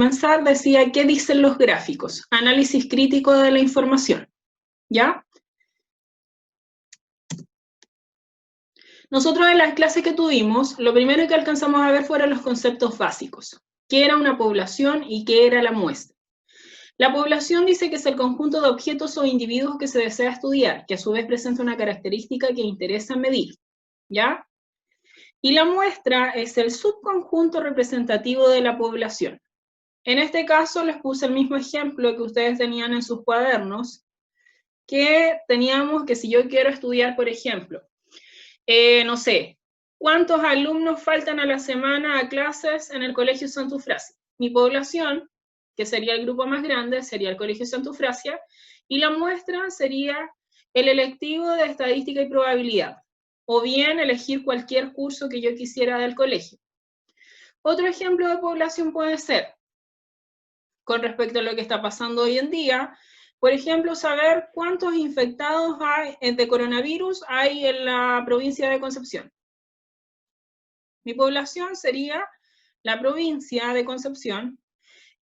comenzar decía, ¿qué dicen los gráficos? Análisis crítico de la información, ¿ya? Nosotros en las clases que tuvimos, lo primero que alcanzamos a ver fueron los conceptos básicos. ¿Qué era una población y qué era la muestra? La población dice que es el conjunto de objetos o individuos que se desea estudiar, que a su vez presenta una característica que interesa medir, ¿ya? Y la muestra es el subconjunto representativo de la población. En este caso les puse el mismo ejemplo que ustedes tenían en sus cuadernos, que teníamos que si yo quiero estudiar, por ejemplo, no sé, ¿cuántos alumnos faltan a la semana a clases en el Colegio Santa Eufrasia? Mi población, que sería el grupo más grande, sería el Colegio Santa Eufrasia, y la muestra sería el electivo de estadística y probabilidad, o bien elegir cualquier curso que yo quisiera del colegio. Otro ejemplo de población puede ser, con respecto a lo que está pasando hoy en día, por ejemplo, saber cuántos infectados hay de coronavirus hay en la provincia de Concepción. Mi población sería la provincia de Concepción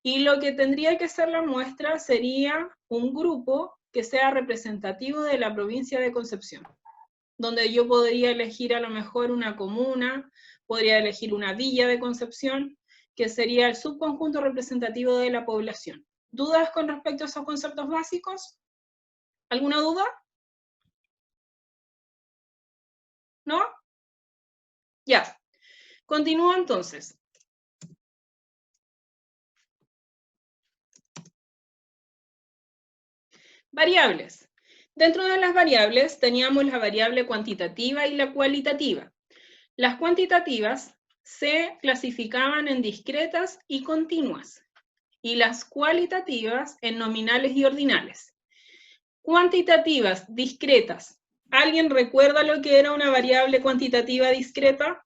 y lo que tendría que ser la muestra sería un grupo que sea representativo de la provincia de Concepción, donde yo podría elegir a lo mejor una comuna, podría elegir una villa de Concepción, que sería el subconjunto representativo de la población. ¿Dudas con respecto a esos conceptos básicos? ¿Alguna duda? ¿No? Ya. Continúo entonces. Variables. Dentro de las variables teníamos la variable cuantitativa y la cualitativa. Las cuantitativas se clasificaban en discretas y continuas, y las cualitativas en nominales y ordinales. Cuantitativas, discretas. ¿Alguien recuerda lo que era una variable cuantitativa discreta?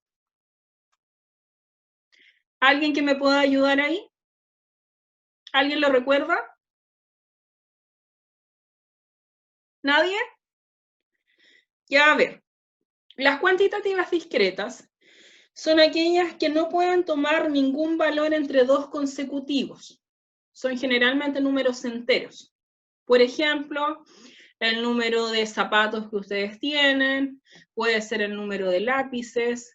¿Alguien que me pueda ayudar ahí? ¿Alguien lo recuerda? ¿Nadie? Ya, a ver. Las cuantitativas discretas son aquellas que no pueden tomar ningún valor entre dos consecutivos. Son generalmente números enteros. Por ejemplo, el número de zapatos que ustedes tienen, puede ser el número de lápices,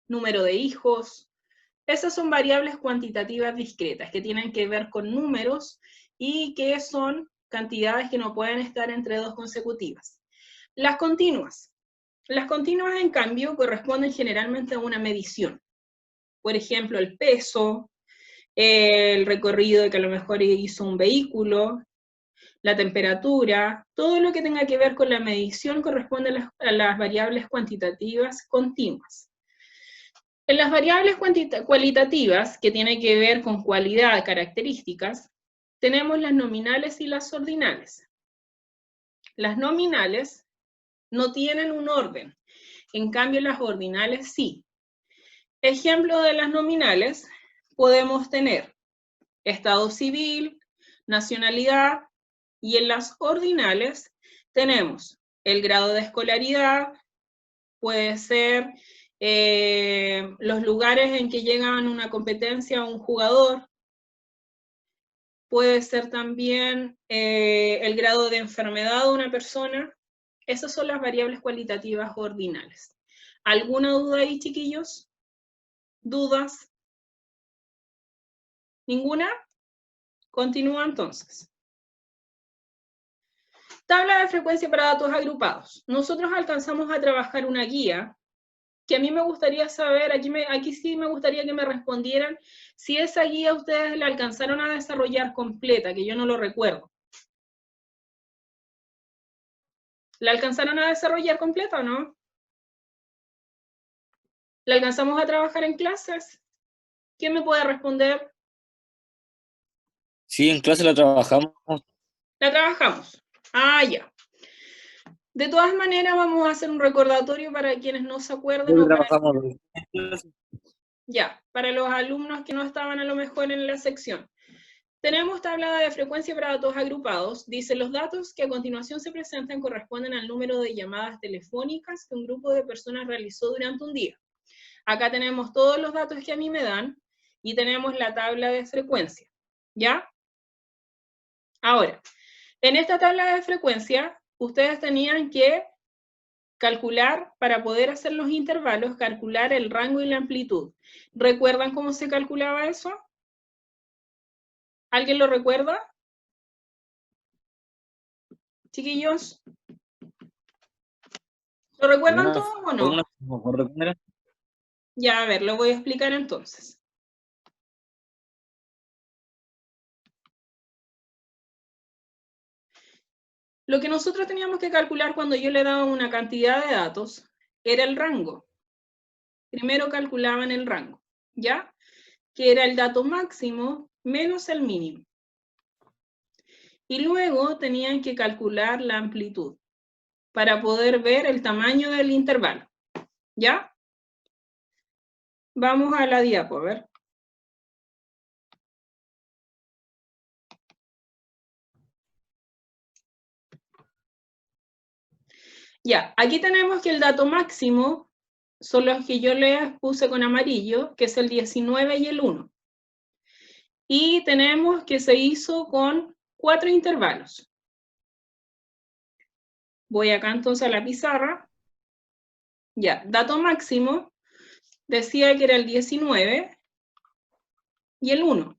número de hijos. Esas son variables cuantitativas discretas que tienen que ver con números y que son cantidades que no pueden estar entre dos consecutivas. Las continuas. Las continuas, en cambio, corresponden generalmente a una medición. Por ejemplo, el peso, el recorrido que a lo mejor hizo un vehículo, la temperatura, todo lo que tenga que ver con la medición corresponde a las variables cuantitativas continuas. En las variables cualitativas, que tienen que ver con cualidad, características, tenemos las nominales y las ordinales. Las nominales no tienen un orden, en cambio las ordinales sí. Ejemplo de las nominales, podemos tener estado civil, nacionalidad, y en las ordinales tenemos el grado de escolaridad, puede ser los lugares en que llegan una competencia un jugador, puede ser también el grado de enfermedad de una persona. Esas son las variables cualitativas ordinales. ¿Alguna duda ahí, chiquillos? ¿Dudas? ¿Ninguna? Continúa entonces. Tabla de frecuencia para datos agrupados. Nosotros alcanzamos a trabajar una guía que a mí me gustaría saber, aquí sí me gustaría que me respondieran si esa guía ustedes la alcanzaron a desarrollar completa, que yo no lo recuerdo. ¿La alcanzaron a desarrollar completa o no? ¿La alcanzamos a trabajar en clases? ¿Quién me puede responder? Sí, en clase la trabajamos. La trabajamos. Ah, ya. De todas maneras, vamos a hacer un recordatorio para quienes no se acuerden. O ya, para los alumnos que no estaban a lo mejor en la sección. Tenemos tabla de frecuencia para datos agrupados. Dice, los datos que a continuación se presentan corresponden al número de llamadas telefónicas que un grupo de personas realizó durante un día. Acá tenemos todos los datos que a mí me dan, y tenemos la tabla de frecuencia, ¿ya? Ahora, en esta tabla de frecuencia, ustedes tenían que calcular, para poder hacer los intervalos, calcular el rango y la amplitud. ¿Recuerdan cómo se calculaba eso? ¿Alguien lo recuerda? Chiquillos, ¿lo recuerdan todos o no? Ya, a ver, lo voy a explicar entonces. Lo que nosotros teníamos que calcular cuando yo le daba una cantidad de datos era el rango. Primero calculaban el rango, ¿ya? Que era el dato máximo menos el mínimo. Y luego tenían que calcular la amplitud para poder ver el tamaño del intervalo, ¿ya? Vamos a la diapo, a ver. Ya, aquí tenemos que el dato máximo son los que yo les puse con amarillo, que es el 19 y el 1. Y tenemos que se hizo con 4 intervalos. Voy acá entonces a la pizarra. Ya, dato máximo decía que era el 19 y el 1.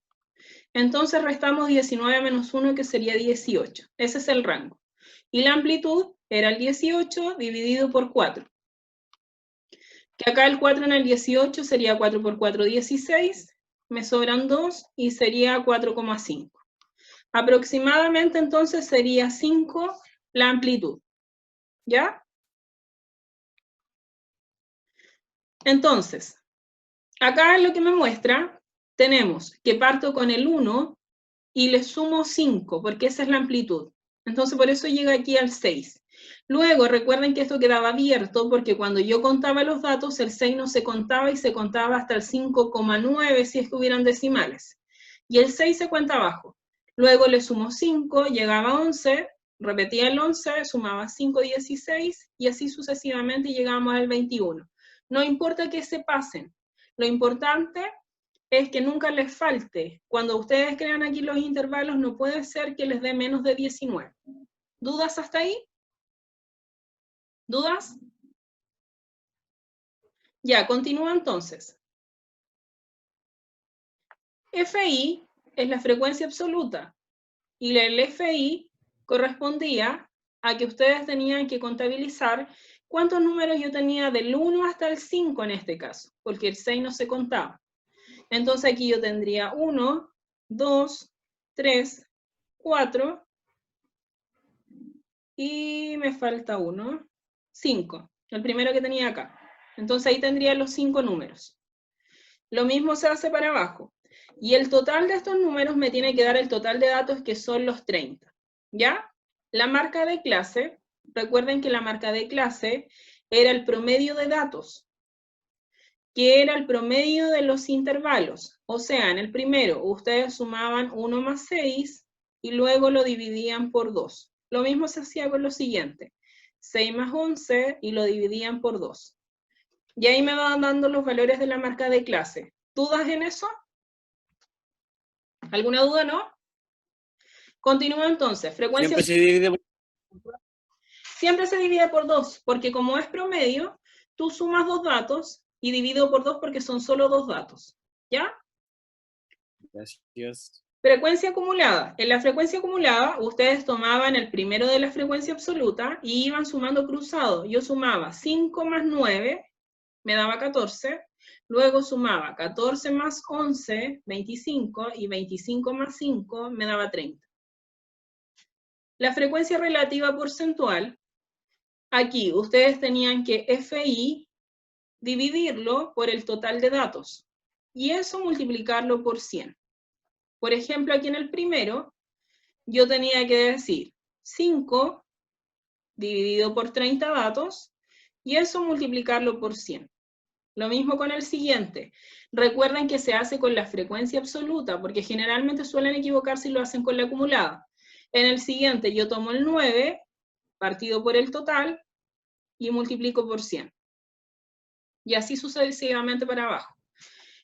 Entonces restamos 19 menos 1, que sería 18. Ese es el rango. Y la amplitud era el 18 dividido por 4. Que acá el 4 en el 18 sería 4 por 4, 16. Me sobran 2 y sería 4,5. Aproximadamente entonces sería 5 la amplitud. ¿Ya? Entonces, acá es lo que me muestra, tenemos que parto con el 1 y le sumo 5, porque esa es la amplitud. Entonces, por eso llega aquí al 6. Luego, recuerden que esto quedaba abierto, porque cuando yo contaba los datos, el 6 no se contaba y se contaba hasta el 5,9 si es que hubieran decimales. Y el 6 se cuenta abajo. Luego le sumo 5, llegaba a 11, repetía el 11, sumaba 5, 16, y así sucesivamente llegamos al 21. No importa que se pasen, lo importante es que nunca les falte. Cuando ustedes crean aquí los intervalos, no puede ser que les dé menos de 19. ¿Dudas hasta ahí? ¿Dudas? Ya, continúa entonces. FI es la frecuencia absoluta y el FI correspondía a que ustedes tenían que contabilizar cuántos números yo tenía del 1 hasta el 5 en este caso, porque el 6 no se contaba. Entonces aquí yo tendría 1, 2, 3, 4 y me falta 1, 5, el primero que tenía acá. Entonces ahí tendría los 5 números. Lo mismo se hace para abajo. Y el total de estos números me tiene que dar el total de datos, que son los 30. ¿Ya? La marca de clase, recuerden que la marca de clase era el promedio de datos, que era el promedio de los intervalos. O sea, en el primero ustedes sumaban 1 más 6 y luego lo dividían por 2. Lo mismo se hacía con lo siguiente. 6 más 11 y lo dividían por 2. Y ahí me van dando los valores de la marca de clase. ¿Dudas en eso? ¿Alguna duda, no? Continúa entonces. Frecuencia siempre se divide por 2, porque como es promedio, tú sumas 2 datos y divido por 2 porque son solo 2 datos. ¿Ya? Gracias. Frecuencia acumulada. En la frecuencia acumulada, ustedes tomaban el primero de la frecuencia absoluta y iban sumando cruzado. Yo sumaba 5 más 9, me daba 14. Luego sumaba 14 más 11, 25, y 25 más 5 me daba 30. La frecuencia relativa porcentual, aquí ustedes tenían que FI dividirlo por el total de datos y eso multiplicarlo por 100. Por ejemplo, aquí en el primero, yo tenía que decir 5 dividido por 30 datos y eso multiplicarlo por 100. Lo mismo con el siguiente. Recuerden que se hace con la frecuencia absoluta, porque generalmente suelen equivocarse y lo hacen con la acumulada. En el siguiente yo tomo el 9 partido por el total y multiplico por 100. Y así sucesivamente para abajo.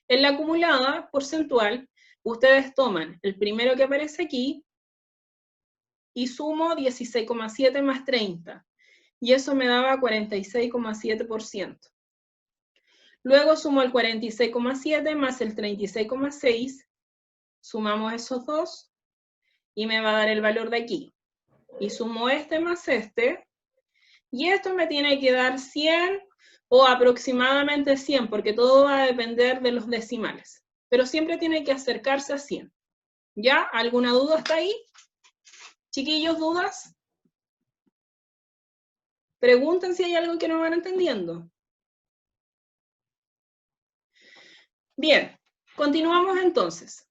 En la acumulada porcentual, ustedes toman el primero que aparece aquí y sumo 16,7 más 30. Y eso me daba 46,7%. Luego sumo el 46,7 más el 36,6, sumamos esos dos y me va a dar el valor de aquí. Y sumo este más este, y esto me tiene que dar 100 o aproximadamente 100, porque todo va a depender de los decimales. Pero siempre tiene que acercarse a 100. ¿Ya? ¿Alguna duda hasta ahí? Chiquillos, ¿dudas? Pregunten si hay algo que no van entendiendo. Bien, continuamos entonces.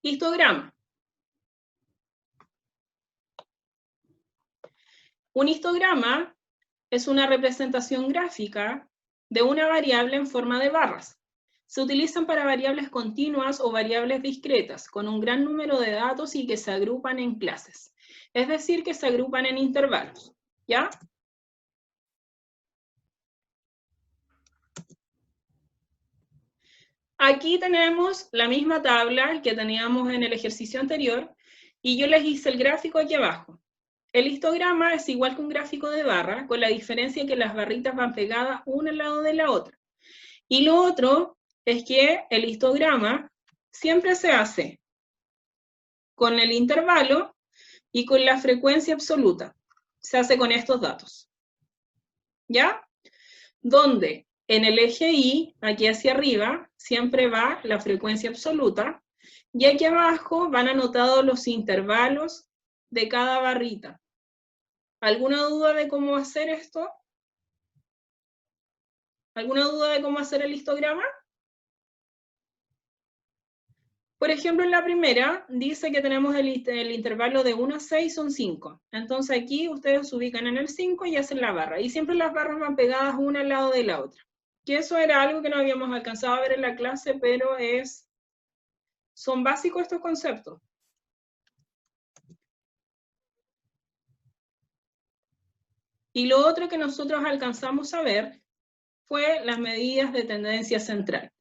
Histograma. Un histograma es una representación gráfica de una variable en forma de barras. Se utilizan para variables continuas o variables discretas, con un gran número de datos y que se agrupan en clases. Es decir, que se agrupan en intervalos. ¿Ya? Aquí tenemos la misma tabla que teníamos en el ejercicio anterior, y yo les hice el gráfico aquí abajo. El histograma es igual que un gráfico de barra, con la diferencia que las barritas van pegadas una al lado de la otra. Y lo otro es que el histograma siempre se hace con el intervalo y con la frecuencia absoluta. Se hace con estos datos. ¿Ya? Donde en el eje Y, aquí hacia arriba, siempre va la frecuencia absoluta, y aquí abajo van anotados los intervalos de cada barrita. ¿Alguna duda de cómo hacer esto? ¿Alguna duda de cómo hacer el histograma? Por ejemplo, en la primera dice que tenemos el intervalo de 1 a 6 son 5. Entonces aquí ustedes se ubican en el 5 y hacen la barra. Y siempre las barras van pegadas una al lado de la otra. Que eso era algo que no habíamos alcanzado a ver en la clase, pero son básicos estos conceptos. Y lo otro que nosotros alcanzamos a ver fue las medidas de tendencia central,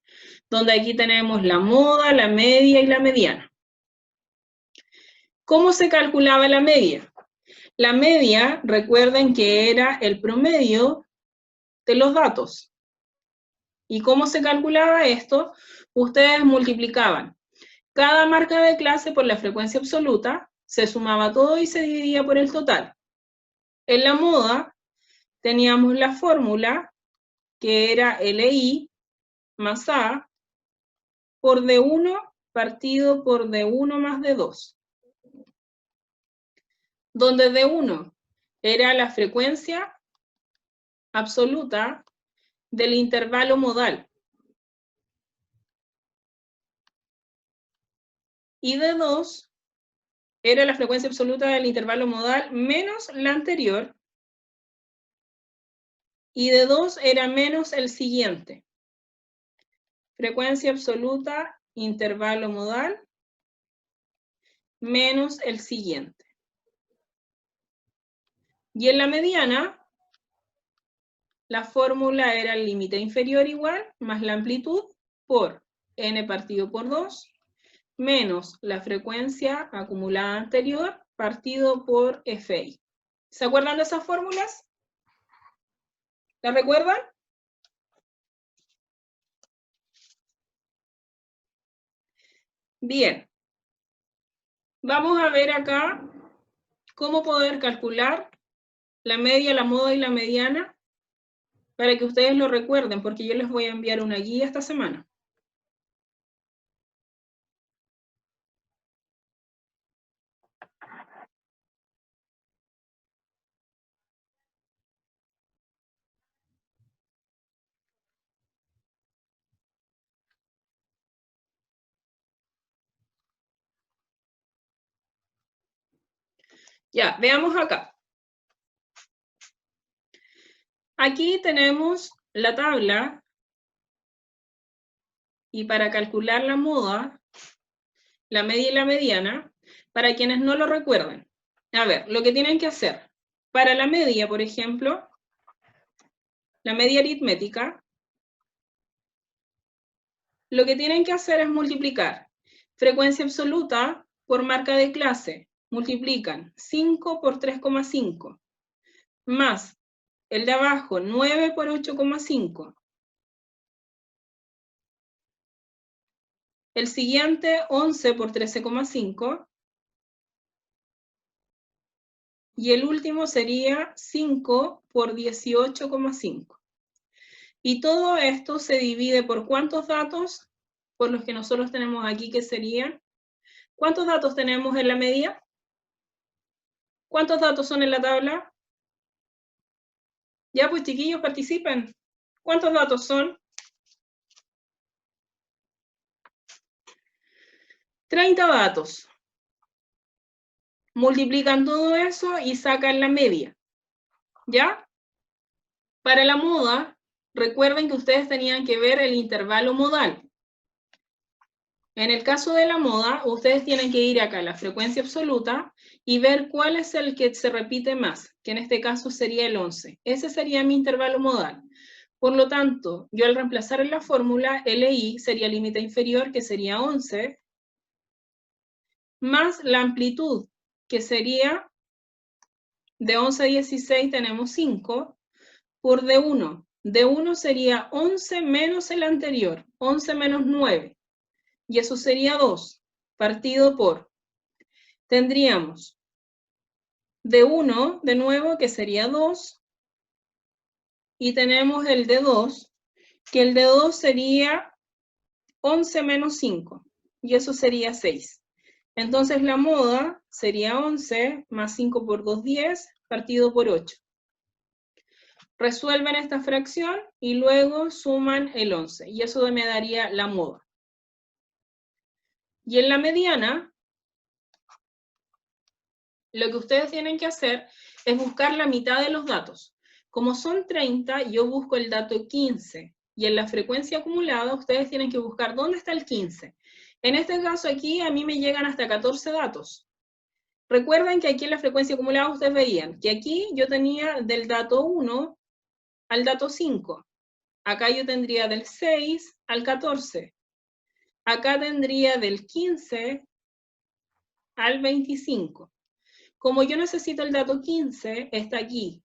donde aquí tenemos la moda, la media y la mediana. ¿Cómo se calculaba la media? La media, recuerden que era el promedio de los datos. ¿Y cómo se calculaba esto? Ustedes multiplicaban cada marca de clase por la frecuencia absoluta, se sumaba todo y se dividía por el total. En la moda teníamos la fórmula que era LI más A por D1 partido por D1 más D2. Donde D1 era la frecuencia absoluta del intervalo modal. Y D2 era la frecuencia absoluta del intervalo modal menos la anterior. Y D2 era menos el siguiente. Frecuencia absoluta, intervalo modal, menos el siguiente. Y en la mediana, la fórmula era el límite inferior igual, más la amplitud, por n partido por 2, menos la frecuencia acumulada anterior, partido por Fi. ¿Se acuerdan de esas fórmulas? ¿Las recuerdan? Bien. Vamos a ver acá cómo poder calcular la media, la moda y la mediana para que ustedes lo recuerden, porque yo les voy a enviar una guía esta semana. Ya, veamos acá. Aquí tenemos la tabla y para calcular la moda, la media y la mediana, para quienes no lo recuerden. A ver, lo que tienen que hacer. Para la media, por ejemplo, la media aritmética, lo que tienen que hacer es multiplicar frecuencia absoluta por marca de clase. Multiplican 5 por 3,5, más el de abajo 9 por 8,5. El siguiente 11 por 13,5. Y el último sería 5 por 18,5. Y todo esto se divide por ¿cuántos datos? Por los que nosotros tenemos aquí, que serían, ¿cuántos datos tenemos en la media? ¿Cuántos datos son en la tabla? Ya, pues chiquillos, participen. ¿Cuántos datos son? 30 datos. Multiplican todo eso y sacan la media. ¿Ya? Para la moda, recuerden que ustedes tenían que ver el intervalo modal. En el caso de la moda, ustedes tienen que ir acá a la frecuencia absoluta y ver cuál es el que se repite más, que en este caso sería el 11. Ese sería mi intervalo modal. Por lo tanto, yo al reemplazar en la fórmula, LI sería límite inferior, que sería 11, más la amplitud, que sería de 11 a 16 tenemos 5, por D1. D1 sería 11 menos el anterior, 11 menos 9. Y eso sería 2, partido por, tendríamos de 1, de nuevo, que sería 2, y tenemos el de 2, que el de 2 sería 11 menos 5, y eso sería 6. Entonces la moda sería 11 más 5 por 2, 10, partido por 8. Resuelven esta fracción y luego suman el 11, y eso me daría la moda. Y en la mediana, lo que ustedes tienen que hacer es buscar la mitad de los datos. Como son 30, yo busco el dato 15. Y en la frecuencia acumulada, ustedes tienen que buscar dónde está el 15. En este caso aquí, a mí me llegan hasta 14 datos. Recuerden que aquí en la frecuencia acumulada ustedes veían que aquí yo tenía del dato 1 al dato 5. Acá yo tendría del 6 al 14. Acá tendría del 15 al 25. Como yo necesito el dato 15, está aquí.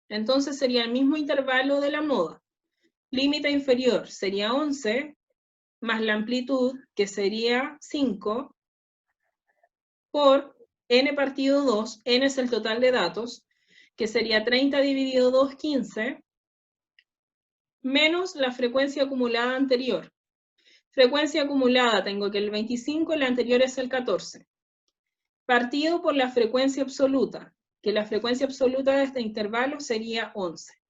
Entonces sería el mismo intervalo de la moda. Límite inferior sería 11, más la amplitud, que sería 5, por n partido 2, n es el total de datos, que sería 30 dividido 2, 15, menos la frecuencia acumulada anterior. Frecuencia acumulada tengo que el 25, la anterior es el 14. Partido por la frecuencia absoluta, que la frecuencia absoluta de este intervalo sería 11.